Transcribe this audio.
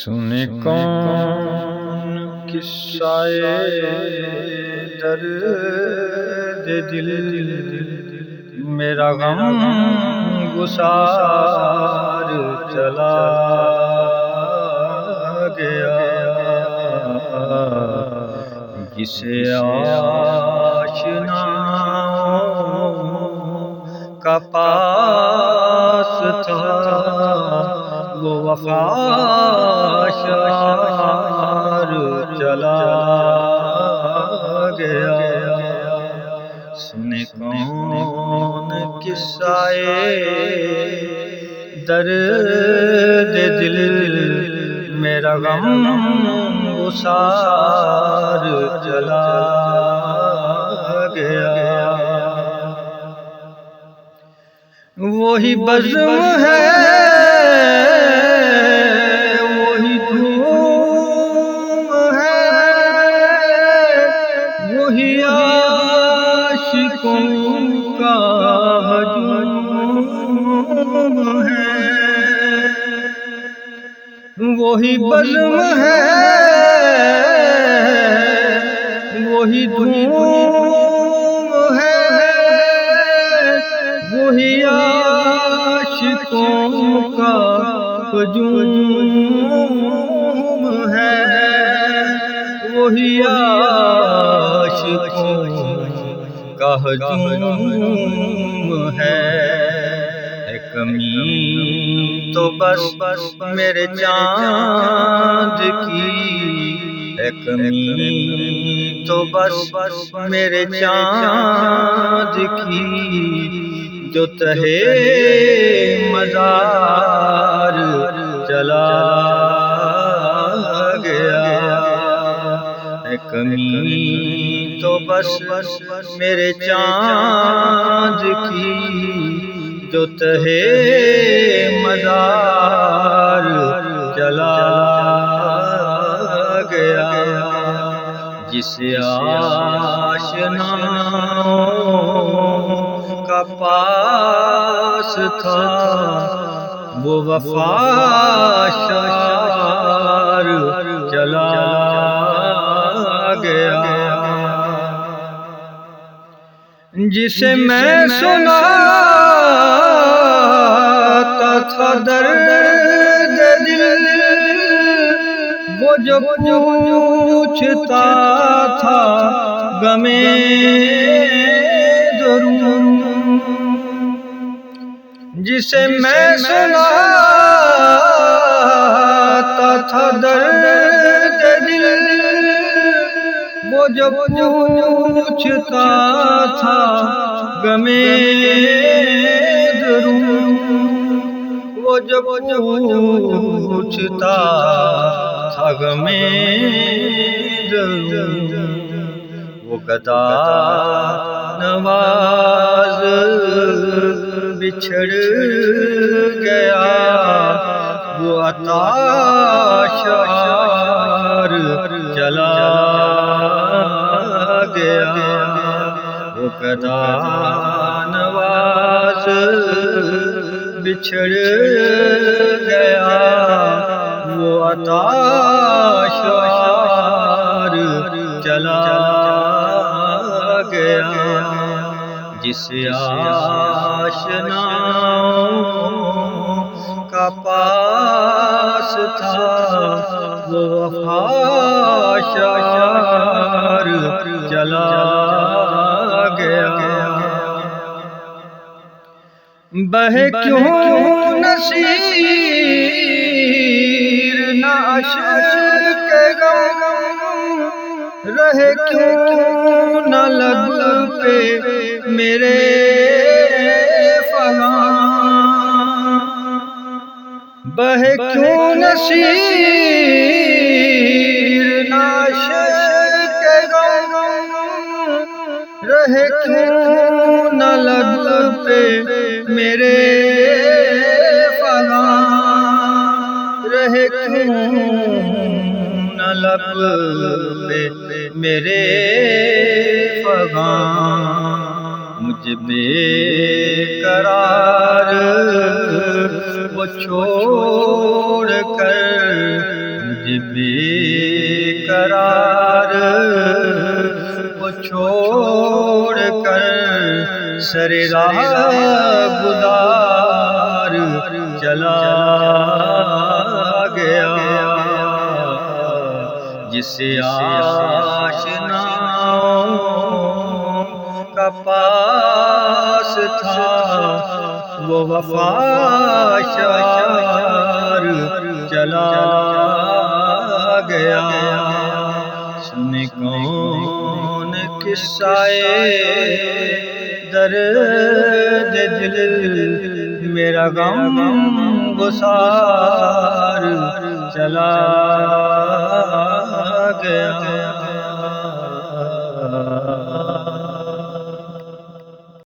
سنے کون قصہ درد دل میرا غم گسار چلا گیا، جسے آشناؤں کا پاس تھا وہ وفا شار چلا گیا۔ سنے کون قصہ درد دل میرا غم گسار چلا گیا۔ وہی بزم ہے، وہی دھوم ہے، وہی عاشقوں کا ہجوم ہے۔ وہی بزم ہے، وہی دھوم ہے، وہی عاشقوں کا ہجوم ہے، وہی عاشقوں کا ہجوم ہے۔ کمی تو بس میرے چاند کی ہے، کمی تو بس میرے چاند کی، جو تہے مزار چلا گیا۔ کمی تو بس میرے چاند کی، جو تہے مزار چلا گیا۔ جس آشناؤں کا پاس تھا وہ وفا شار چلا گیا۔ جسے میں سناتا تھا درد دل، وہ جو پوچھتا تھا غم درون، جسے میں سناتا تھا درد دل، وہ جو پوچھتا تھا غم درون، وہ جو پوچھتا تھا غم درون، وہ گدا نواز بچھڑ گیا، وہ عطا شار چلا گیا۔ وہ گدا نواز بچھڑ گیا، وہ عطا شار چلا گیا۔ جس آشناؤں کا پاس تھا وہ وفا شار چلا گیا۔ بہے کیوں نصیر نہ اشک غم، رہے کیوں نہ لب پہ میرے فغاں، بہے کیوں نصیر نہ اشک غم، رہے کیوں نہ لب پہ میرے فغاں، رہے کیوں نہ لب پہ میرے فغاں۔ مجھے بے قرار وہ چھوڑ کر بے قرار وہ چھوڑ کر سر راہ گزار چلا گیا، جسے آشناؤں کا پاس تھا وہ وفا شار چلا گیا۔ سنے کون قصہ درد دل، میرا غم گسار چلا گیا۔